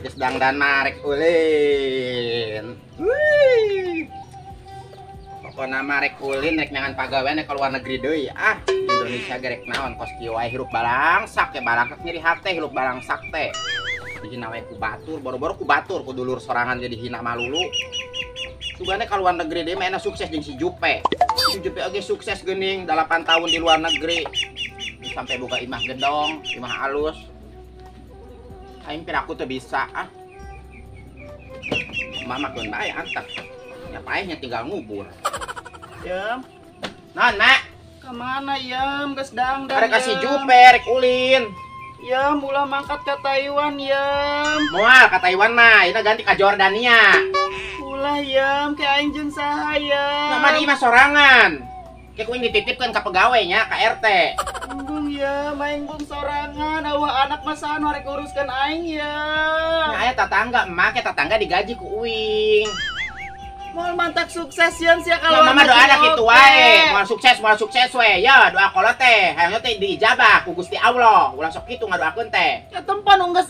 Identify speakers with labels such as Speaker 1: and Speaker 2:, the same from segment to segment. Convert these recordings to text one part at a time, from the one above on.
Speaker 1: Geus dangdan marek ulin. Wih. Pokona marek ulin rek nyangan pagawean ke luar negeri deui. Indonesia gerek naon kos kieu wae hirup balangsak teh balangkak nyeri hate hirup balangsak teh. Dihina wae ku batur, boro-boro ku batur ku dulur sorangan jadi hina malulu. Sugane ka luar negeri deui mah sukses jeung si Jupe. Si Jupe oge sukses geuning 8 tahun di luar negeri. Sampai buka imah gedong, imah alus. Aing piraku tuh bisa mama kun bae antak nyapainnya tinggal ngubur.
Speaker 2: Yam,
Speaker 1: Non mak
Speaker 2: kemana Yam? Geus dangdang.
Speaker 1: arek kasih Jupe rek ulin.
Speaker 2: Yam, ulah mangkat ke Taiwan Yam.
Speaker 1: Moal ka Taiwan mah ina ganti ka Jordania.
Speaker 2: Ulah Yam, ke aing jeung saha Yam.
Speaker 1: Nama di imah sorangan. Ke kuing dititipkeun ka pegawainya ka RT.
Speaker 2: Embung ya, main bung sorangan, awak anak masahan harek uruskan aing ya.
Speaker 1: Nya aya tatangga emak ke tatangga digaji ku uing.
Speaker 2: Mau mantak sukses Yam sia
Speaker 1: Ya
Speaker 2: kalau
Speaker 1: mama doana kitu wae, moal sukses we. Ya doa kolot teh, hayang teh diijabah ku Gusti Allah. Ulah sok kitu ngadoakeun teh.
Speaker 2: Ya tempan enggeus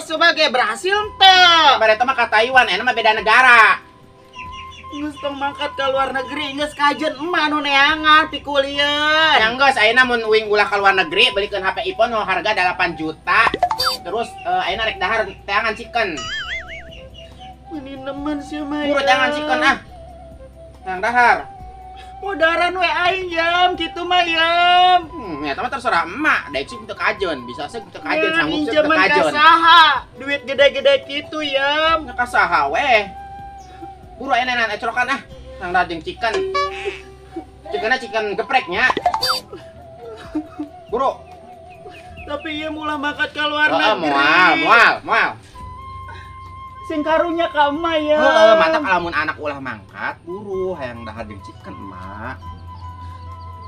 Speaker 2: sebagai berhasil teh.
Speaker 1: Bare teh mah ka Taiwan, enak mah beda negara.
Speaker 2: Geus tong mangkat ke luar negeri, geus kajen emah nu neangan pikulian.
Speaker 1: Yang geus ayeuna mun uing ulah ka luar negeri belikeun HP iPhone nu harga 8 juta. Terus ayeuna rek dahar teangan chicken.
Speaker 2: Ini nemen sia mah.
Speaker 1: Buru jangan chicken Yang dahar.
Speaker 2: Modaran we aing Yam, kitu mah Yam.
Speaker 1: Nya mah terserah emak, daek sih teu kajeun, bisa sih teu kajeun
Speaker 2: Ya,
Speaker 1: sanggup teu
Speaker 2: pinjaman
Speaker 1: kajeun.
Speaker 2: ka saha? Duit gede-gede kitu Yam.
Speaker 1: Nya ka saha weh. Buru ayeuna ecrokan Nang daging chicken. Chickenna chicken gepreknya. Buru.
Speaker 2: Tapi ieu ulah mangkat ke luar
Speaker 1: Heeh,
Speaker 2: negeri.
Speaker 1: moal.
Speaker 2: Sing karunya ka emak ya.
Speaker 1: Heeh, mantap lamun anak ulah mangkat, buru hayang dahar jeung chicken emak.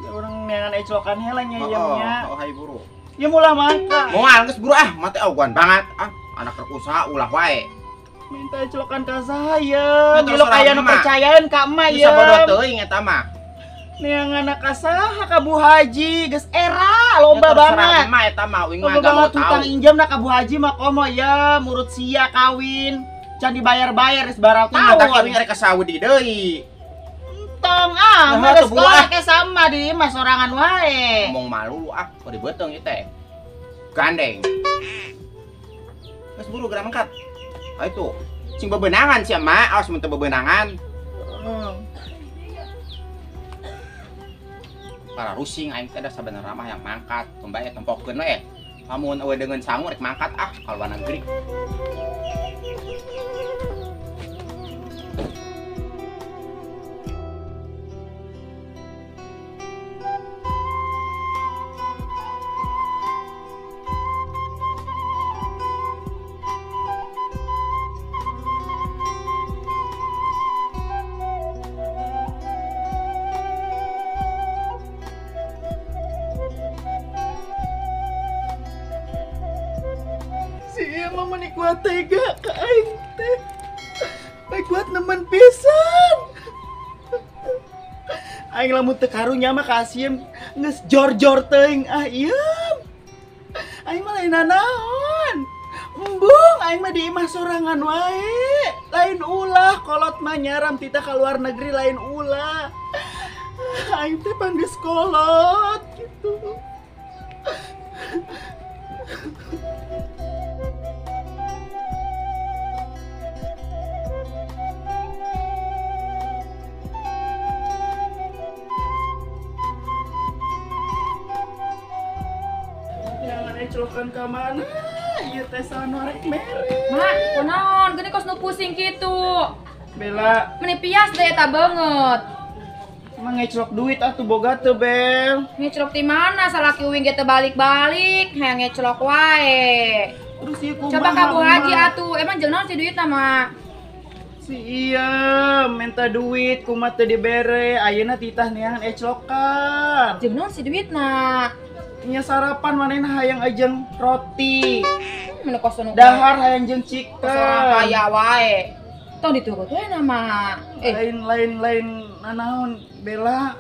Speaker 2: Ya orang neangan eclokan heula nya Yamnya.
Speaker 1: Oh, hai buru.
Speaker 2: Ya ulah mangkat.
Speaker 1: Moal geus buru mate oguan banget anak rek usaha ulah wae.
Speaker 2: Minta eclokan ka saya.
Speaker 1: Ya, terus
Speaker 2: Gilo
Speaker 1: orang
Speaker 2: aya nu
Speaker 1: emak.
Speaker 2: percayaan ka emak
Speaker 1: Bisa
Speaker 2: ya.
Speaker 1: bodoh teuing eta mah.
Speaker 2: Neangan ka saha ka Bu Haji, geus era lomba banget.
Speaker 1: Emak eta mah uing mah
Speaker 2: Lomba
Speaker 1: enggak mau
Speaker 2: banget hutang
Speaker 1: tahu.
Speaker 2: injam na ka Bu Haji mah komo ya, murut sia kawin. Can dibayar-bayar geus barang
Speaker 1: Tahu
Speaker 2: tahun.
Speaker 1: uing rek ka Saudi deui.
Speaker 2: Tong
Speaker 1: Nah,
Speaker 2: mah
Speaker 1: tuh
Speaker 2: geus
Speaker 1: buah.
Speaker 2: kolak sama di mah sorangan wae.
Speaker 1: Ngomong malu kok dibeuteng ieu teh. Gandeng. Geus buru geura mangkat. Itu sing bebenangan sia mah, aos mun teu bebenangan. Para rusing aing teh da sabenerna mah yang mangkat, kembali tempokkeun we. Lamun eueuh dengan sangu rek mangkat ka luar negeri.
Speaker 2: Sia mah meuni kuat tega ka aing teh. Baik kuat nemen pisan. Aing lamun teu karunya mah ka Asiem geus jor-jor teuing Iem. Aing mah lain naon. Embung aing mah di imah sorangan wae. lain ulah kolot mah nyaram tita ke luar negeri lain ulah. Aing teh panggeus kolot gitu. Jangan ecelokan ka mana? Ieu teh sanorek mere.
Speaker 3: Mak, kunaon? Gini kos nu pusing gitu.
Speaker 2: Bela,
Speaker 3: Meni pias deh eta banget.
Speaker 2: emang ngecelok duit atuh boga teu, Bel.
Speaker 3: Ngecelok di mana? Salaki uing ge teu balik-balik, hayang ngecelok wae.
Speaker 2: Terus ieu kumaha?
Speaker 3: Coba ka Bu Haji
Speaker 2: Mak?
Speaker 3: atuh. Emang jeung naon si duitna, Mak?
Speaker 2: Si iya minta duit kumaha teu dibere, ayeuna titah neangan ecelokan.
Speaker 3: Jeung naon si duitna?
Speaker 2: Nya sarapan manehna hayang ajeng roti.
Speaker 3: Meni kos nu
Speaker 2: Dahar hayang jeung
Speaker 3: kos orang
Speaker 2: chicken.
Speaker 3: kaya wae. Tong diturut we na, Mak.
Speaker 2: Lain nanaon Bella.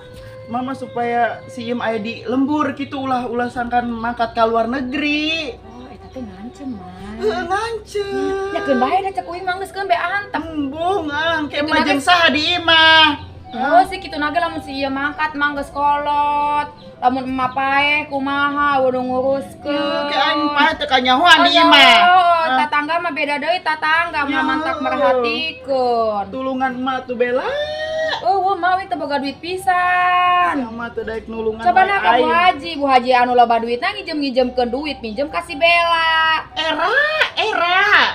Speaker 2: Mama supaya si Im aya di lembur gitu ulah sangkan mangkat ka luar negeri.
Speaker 3: Oh, eta teh ngancem, Mak.
Speaker 2: Ngancem.
Speaker 3: Nyakeun bae da cek uing manggeus keun be antep.
Speaker 2: Embung
Speaker 3: Itu
Speaker 2: kemah jeung
Speaker 3: nage-
Speaker 2: saha di imah.
Speaker 3: Oh, sih kitu nage lamun si ieu mangkat manggeus kolot. Lamun emak paeh kumaha udah nguruskeun.
Speaker 2: Ke aing paeh teu kanyahoan di imah.
Speaker 3: Oh, tatangga mah beda deui tatangga
Speaker 2: Ya.
Speaker 3: mah mantap merhatikeun.
Speaker 2: Tulungan emak tuh Bella.
Speaker 3: Oh, mau teu boga duit pisan.
Speaker 2: Sama tuh daek nulungan
Speaker 3: Coba
Speaker 2: wae
Speaker 3: na ka
Speaker 2: aing.
Speaker 3: Bu Haji anu loba duitna ngijem-ngijemkeun duit, minjem kasih Bella.
Speaker 2: Era.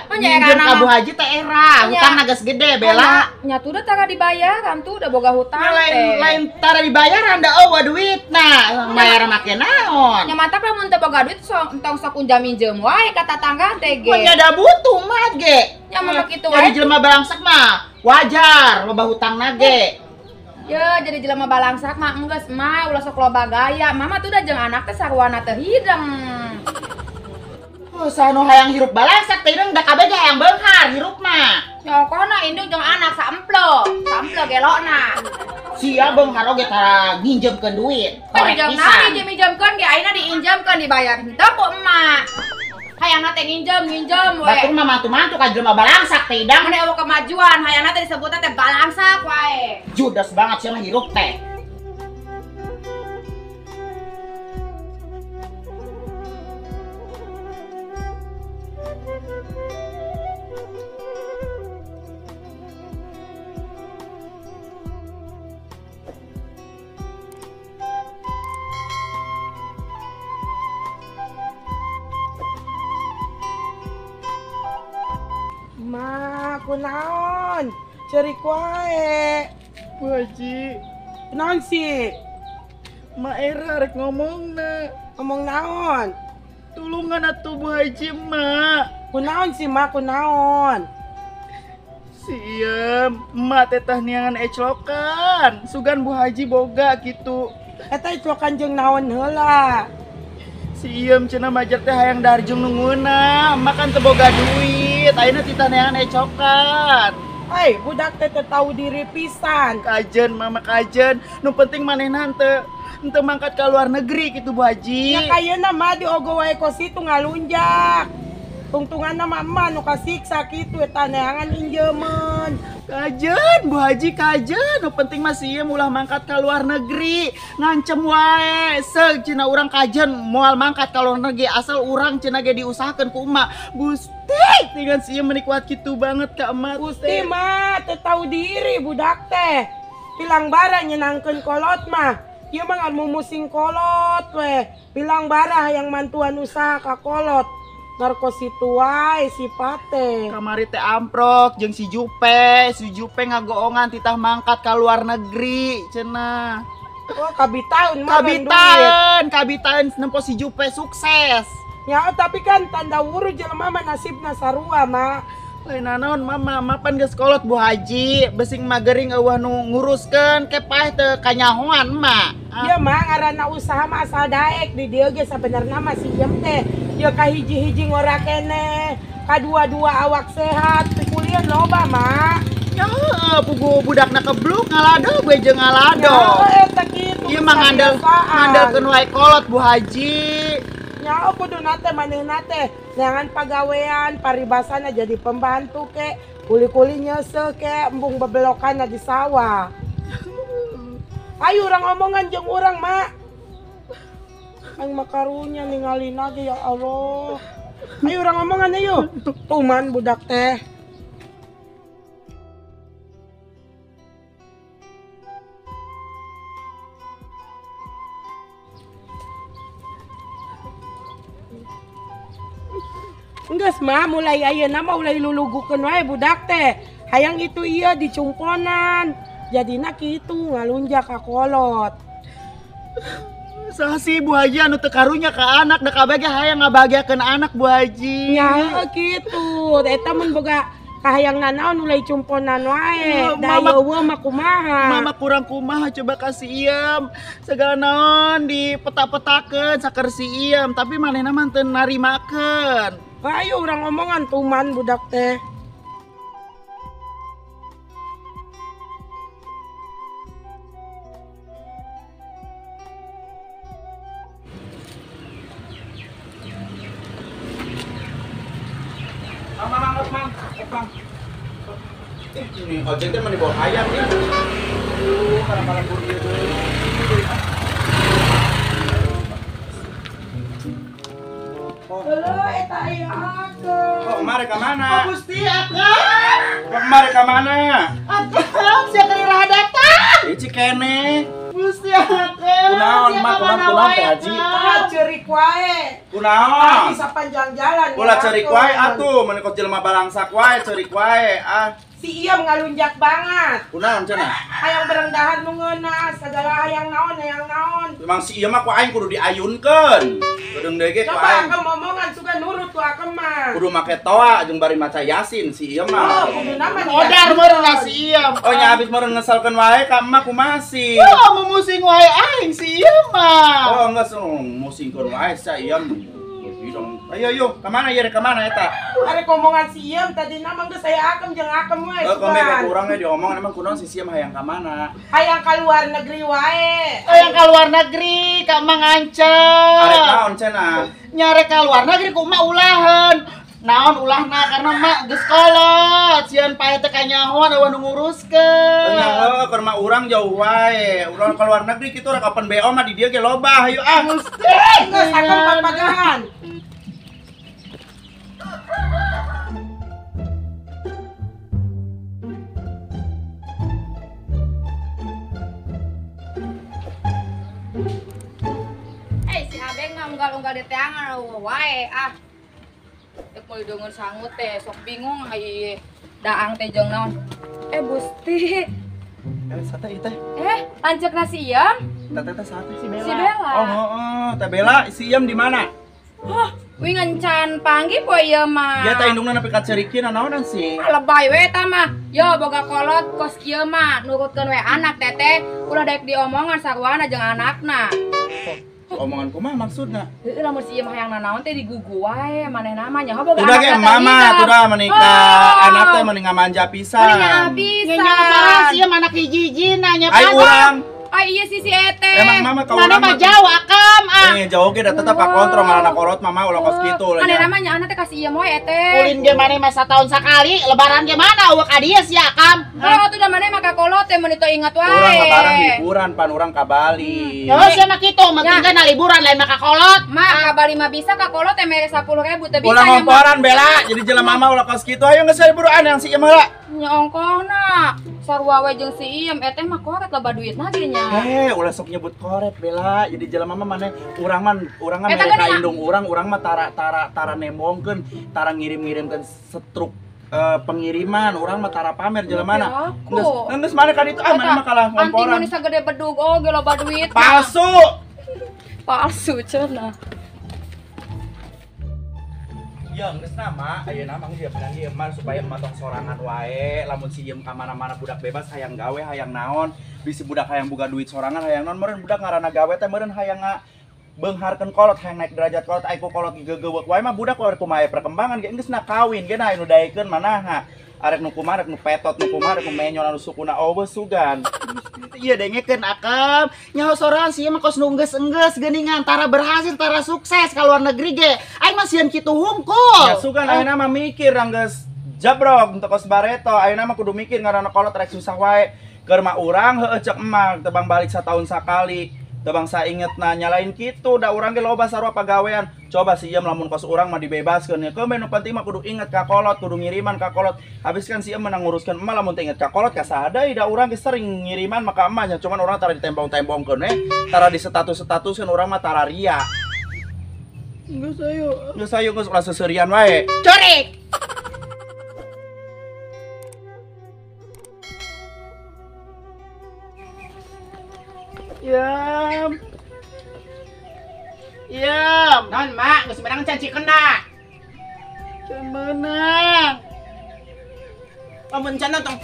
Speaker 3: Oh, nya
Speaker 2: Minjem
Speaker 3: era
Speaker 2: ka
Speaker 3: nama.
Speaker 2: Bu Haji teh era.
Speaker 3: Nya.
Speaker 2: Hutang nagas gede Bella.
Speaker 3: Nya tuh udah tara dibayaran tuh udah boga hutang teh.
Speaker 2: Lain tara dibayaran da eueuh duitna. Bayar make naon?
Speaker 3: Nya mantap lamun teu boga duit tong sok unjam minjem wae ka tatangga teh ge.
Speaker 2: Mun ada butuh mah ge.
Speaker 3: Ya, mah begitu
Speaker 2: Jadi
Speaker 3: wae.
Speaker 2: jelema balangsak mah wajar loba hutang nage.
Speaker 3: Ya jadi jelema balangsak mah enggeus mah ulah sok loba gaya. Mama tuh udah jeung anak teh sarwana teh hideng.
Speaker 2: Oh, sanu hayang hirup balangsak teh da kabeh ge hayang beunghar hirup mah.
Speaker 3: Nyokona indung jeung anak saemplo gelona.
Speaker 2: Sia beunghar oge tara nginjemkeun duit. Korek
Speaker 3: Jeung
Speaker 2: pisan.
Speaker 3: na diminjemkeun ge ayeuna diinjemkeun dibayar henteu ku emak. Hayangna teh nginjem we.
Speaker 2: Batur mah mantu-mantu ka jelema balangsak teh idang
Speaker 3: Mun eueuh kemajuan hayangna teh disebutna teh balangsak wae.
Speaker 2: judes banget sia mah hirup teh.
Speaker 4: Ma, kunaon? Cerik wae.
Speaker 2: Bu Haji,
Speaker 4: Kunaon sih?
Speaker 2: Ma era rek ngomongna.
Speaker 4: Ngomong naon?
Speaker 2: Tulungan atuh Bu Haji mah.
Speaker 4: Kunaon sih, Ma? Kunaon?
Speaker 2: Sia, emak teh tah neangan ecelokan. Sugan Bu Haji boga gitu.
Speaker 4: Eta icokan jeung naon heula?
Speaker 2: Si Iem cenah majar teh hayang darjung nunguna, makan teu boga duit, ayeuna titah neangan ecokan.
Speaker 4: Hai, budak teh teu tahu diri pisan.
Speaker 2: Kajen mama kajen, nu penting manehna henteu mangkat ka luar negeri gitu Bu Haji.
Speaker 4: Ya kayeuna mah diogo wae ka situ ngalunjak. Tungtunganna mah emak nu kasiksa kitu eta neangan injemen.
Speaker 2: Kajen Bu Haji kajen, nu penting mah si Iem ulah mangkat ka luar negeri. Ngancem wae, seug cenah urang kajen moal mangkat ka luar negeri asal urang cenah ge diusahakeun ku emak. Gusti, dengan si Iem menikmat kitu banget ka emak.
Speaker 4: Gusti mah teu tahu diri budak teh. Pilang bara nyenangkeun kolot mah. Ieu mah ngan mumusing kolot we. Pilang bara hayang mantuan usaha ka kolot. Narkositu wae sipate.
Speaker 2: Kamari teh amprok jeung si Jupe ngagoongan titah mangkat ka luar negeri cenah.
Speaker 4: Oh, kabitaeun mah ngan duit.
Speaker 2: Kabitaan nempo si Jupe sukses.
Speaker 4: Ya, tapi kan tanda wuru jelema mah nasibna sarua mah.
Speaker 2: Lain naon mama mapan geus kolot Bu Haji, besing magering eueuh nu nguruskeun ke paeh teu kanyahoan mah.
Speaker 4: Ieu mah ngaranna usaha mah asal daek di dieu ge sabenerna mah si iem teh. Ieu kahiji-hiji ngora kene, kadua-dua awak sehat, pikulian loba mah.
Speaker 2: Ya pugu budakna kebluk ngalado gue jeung ngalado.
Speaker 4: Ya, eta kitu.
Speaker 2: Ieu mah ngandel
Speaker 4: kebiasaan.
Speaker 2: ngandelkeun wae kolot Bu Haji.
Speaker 4: Nya kudu nate maneh nate neangan pagawean paribasana jadi pembantu ke kuli-kuli nyese ke embung bebelokan di sawah. Ayo orang omongan jeung urang mak. Ang makarunya ninggalin lagi ya Allah. Ayo orang omongan ayo. Tuman budak teh. Enggeus mah mulai ayeuna mah mulai lulugukeun wae budak teh. Hayang itu iya dicumponan. Jadina kitu ngalunjak ka kolot.
Speaker 2: Saha sih Bu Haji anu teu karunya ka anak da kabage hayang ngabahagiakeun anak Bu Haji.
Speaker 4: Nya kitu. Eta mun boga kahayang nanaon mulai cumponan wae. Da
Speaker 2: Mama-
Speaker 4: yeue mah kumaha.
Speaker 2: Mama kurang kumaha coba kasih iem segala naon dipeta-petakeun saker si iem tapi manehna mah teu narimakeun.
Speaker 4: Ayo urang omongan tuman budak teh.
Speaker 1: Mang. Ini ojek teh mah dibawa ayam nih. Kadang-kadang buru
Speaker 4: Heuh eta aya akeun.
Speaker 1: Kok kemari ka mana?
Speaker 2: Gusti akang,
Speaker 1: Kok kemari ka mana?
Speaker 2: akang sia keur datang.
Speaker 1: Ici kene.
Speaker 2: Gusti akang.
Speaker 1: Kunaon,
Speaker 2: sia
Speaker 1: Mak?
Speaker 2: ka mana
Speaker 1: Kunaon, Teh
Speaker 2: wae,
Speaker 1: Haji?
Speaker 2: Akang.
Speaker 4: Ah ceurik wae.
Speaker 1: Kunaon?
Speaker 4: Bisa panjang jalan.
Speaker 1: Ulah
Speaker 4: ya,
Speaker 1: ceurik
Speaker 4: akeun.
Speaker 1: wae atuh, mun kos jelema balangsak wae ceurik wae. Ah,
Speaker 4: Si Iem ngalunjak banget.
Speaker 1: kunaon cenah?
Speaker 4: Hayang berendahan nu ngeunas, segala hayang naon.
Speaker 1: Memang si ieu mah ku aing kudu diayunkeun. Kudu deui ge ku
Speaker 4: Coba
Speaker 1: aing.
Speaker 4: akam omongan suka nurut tuh akam mah.
Speaker 1: Kudu make toa jeung bari maca Yasin si ieu
Speaker 4: Oh,
Speaker 1: mah.
Speaker 4: kudu nama
Speaker 2: Modar meureun lah si iem.
Speaker 1: Oh nya habis meureun ngesalkeun wae ka emak ku masih.
Speaker 2: Oh, memusing wae aing si iem mah.
Speaker 1: Oh enggak musingkeun wae sa ieu. Ayo yuk, kemana ya? Kemana eta?
Speaker 4: Are omongan si Iem tadi nama geus saya akam jeung akam wae.
Speaker 1: Kok mega
Speaker 4: sugan.
Speaker 1: kurang we diomong emang kunaon si Siam hayang ka mana?
Speaker 4: Hayang ka luar negeri wae.
Speaker 2: Hayang ka luar negeri, ka Mang
Speaker 1: Arek
Speaker 2: Ancem.
Speaker 1: naon cenah?
Speaker 2: Nyare ka luar negeri ku mah ulahan. Naon ulahna karena mak geus kolot. Sieun pae teh kanyahoan awan nu nguruskeun.
Speaker 1: Tanya heuh keur mah urang jauh wae. Urang ka luar negeri kitu rek open BO mah di dieu ge loba hayu ah.
Speaker 4: Geus akam papagahan.
Speaker 3: Si Abeng mah unggal-unggal di teangan wae ah. Teu kudu deungeun sangut teh, sok bingung ai daang teh jeung naon. Gusti.
Speaker 1: Sate ieu teh.
Speaker 3: Lanceuk nasi Iem.
Speaker 1: Teh sate si
Speaker 3: Si Bella.
Speaker 1: Oh, heeh, teh Bella si Iam di mana?
Speaker 3: Wih ngencan panggih poe ieu mah.
Speaker 1: Ya teh indungna nepi ka ceurikeun naonan sih.
Speaker 3: Lebay we eta mah. Yo boga kolot kos kieu mah nurutkeun we anak teteh. Ulah daek diomongan sarwana jeung anakna.
Speaker 1: Omongan kumaha maksudna?
Speaker 3: Heuh lamun si ieu mah hayang nanaon teh digugu wae manehna mah nyaho boga
Speaker 1: Udah ge
Speaker 3: anak
Speaker 1: mama udah menikah anak teh mending ngamanja
Speaker 3: Nya
Speaker 1: pisan.
Speaker 3: bisa.
Speaker 2: Nya salah sieun anak hiji-hiji nanya
Speaker 1: Ai urang.
Speaker 3: Ai ieu si Ete.
Speaker 1: Emang mama ka
Speaker 2: Mana
Speaker 1: urang
Speaker 2: mah
Speaker 1: mah
Speaker 2: jauh akam ah.
Speaker 1: jauh ge da tetep ka kontrol marana kolot mama ulah kos kitu lah.
Speaker 3: Manehna mah nya anak teh kasih ieu moe Ete.
Speaker 2: Ulin ge maneh mah satahun sakali, lebaran ge mana eueuh ka dieu sia akam.
Speaker 3: Kalau atuh da maneh mah ka kolot teh mun itu ingat wae.
Speaker 1: Urang lebaran liburan pan urang ka Bali.
Speaker 2: Ya sia mah kitu, penting kana liburan lain mah ka kolot.
Speaker 3: Mak ka Bali mah bisa ka kolot teh mere 10.000 teh bisa
Speaker 1: Ulah
Speaker 3: nya mah.
Speaker 1: ngomporan Bella, jadi jelema mama ulah kos kitu ayo geus liburan yang si ieu mah.
Speaker 3: Nya ongkohna. Sarua we jeung si Iem Ete mah koret loba duitna ge nya.
Speaker 1: Ulah sok nyebut koret Bella, jadi jelema mah maneh urang mah
Speaker 3: Eta
Speaker 1: mere ka
Speaker 3: geuning,
Speaker 1: indung urang mah tara nembongkeun, tara ngirim-ngirimkeun setruk pengiriman, urang mah tara pamer jelemana.
Speaker 3: Aku.
Speaker 1: Geus mana kan itu mana mah kalah
Speaker 3: Anti
Speaker 1: ngomporan.
Speaker 3: manis gede bedug oge loba duit.
Speaker 1: Palsu.
Speaker 3: Palsu cenah.
Speaker 1: Ya geus nama, ayeuna mah dia benar dia mah supaya emak tong sorangan wae, lamun si diem ka mana-mana budak bebas hayang gawe, hayang naon, bisi budak hayang boga duit sorangan hayang naon, meureun budak ngaranna gawe teh meureun hayang beungharkeun kolot, hayang naik derajat kolot, ai ku kolot geugeuweuk wae mah budak kumaha perkembangan ge geus na kawin ge na anu daekeun manaha.
Speaker 2: arek nu kumaha arek nu petot nu kumaha arek nu menyol anu sukuna owe sugan. Iya dengekeun akam nyaho sorangan sih mah kos nu enggeus geuningan tara berhasil tara sukses ka luar negeri ge aing mah sieun kitu hungkul. Ya sugan ayeuna mah mikir anggeus jabrok untuk kos bareto ayeuna mah kudu mikir ngaranna kolot rek susah wae keur mah urang heueuh cek emang tebang balik satahun sakali tebang saingetna nyalain kitu da urang ge loba sarua pagawean coba sih ieu lamun kos urang mah dibebaskeun ya keume nu penting mah kudu inget ka kolot kudu ngiriman ka kolot habis kan si ieu menang nguruskeun emak lamun teu inget ka kolot ka saha deui da urang ge sering ngiriman maka emaknya cuman urang tara ditembong-tembongkeun tara di status-statuskeun urang mah tara ria geus ayo geus ulah seseurian wae
Speaker 3: Corek.
Speaker 2: Yam
Speaker 1: Non mak, geus menang can cikena.
Speaker 2: can menang
Speaker 1: Lamun can tong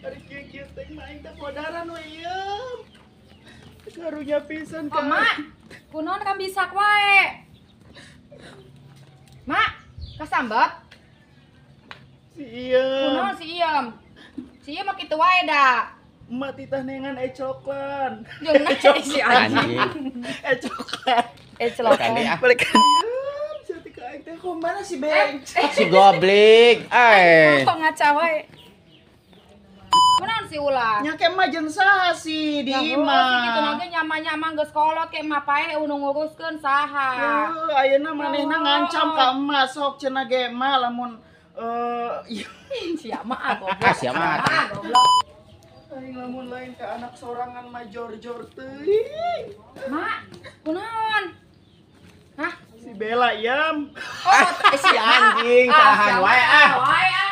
Speaker 2: ari kieu teh mah aing teh podaran we Yam karunya pisan
Speaker 3: Oh, Mak. Kunaon kan bisa wae. Mak, kasambet.
Speaker 2: si Iem
Speaker 3: Kunaon si Iem? Si Iem mah kitu wae da.
Speaker 2: emak titah nengan coklan
Speaker 3: Jeung na si anjing.
Speaker 2: coklan
Speaker 3: Celok.
Speaker 1: Kandi ah.
Speaker 2: balik kan Sati ka aing teh kumaha si Beng
Speaker 1: Si goblik.
Speaker 3: Kok ngaca wae. Kunaon si ulah?
Speaker 2: nya ke mah jeung saha si di
Speaker 3: Yang
Speaker 2: imah
Speaker 3: gitu nage nyama-nyama geus kolot ke mah pae unu nguruskeun saha.
Speaker 2: ayeuna manehna ngancam ka emak sok cenah ge mah lamun
Speaker 3: Sia mah goblok.
Speaker 1: Ah, sia mah.
Speaker 3: Goblok.
Speaker 2: aing lamun lain ka anak sorangan mah jor-jor teuing
Speaker 3: Mak, kunaon? Hah?
Speaker 2: si Bella Yam
Speaker 3: Oh, si
Speaker 1: anjing, sahan wae, ah.
Speaker 3: Wae ah.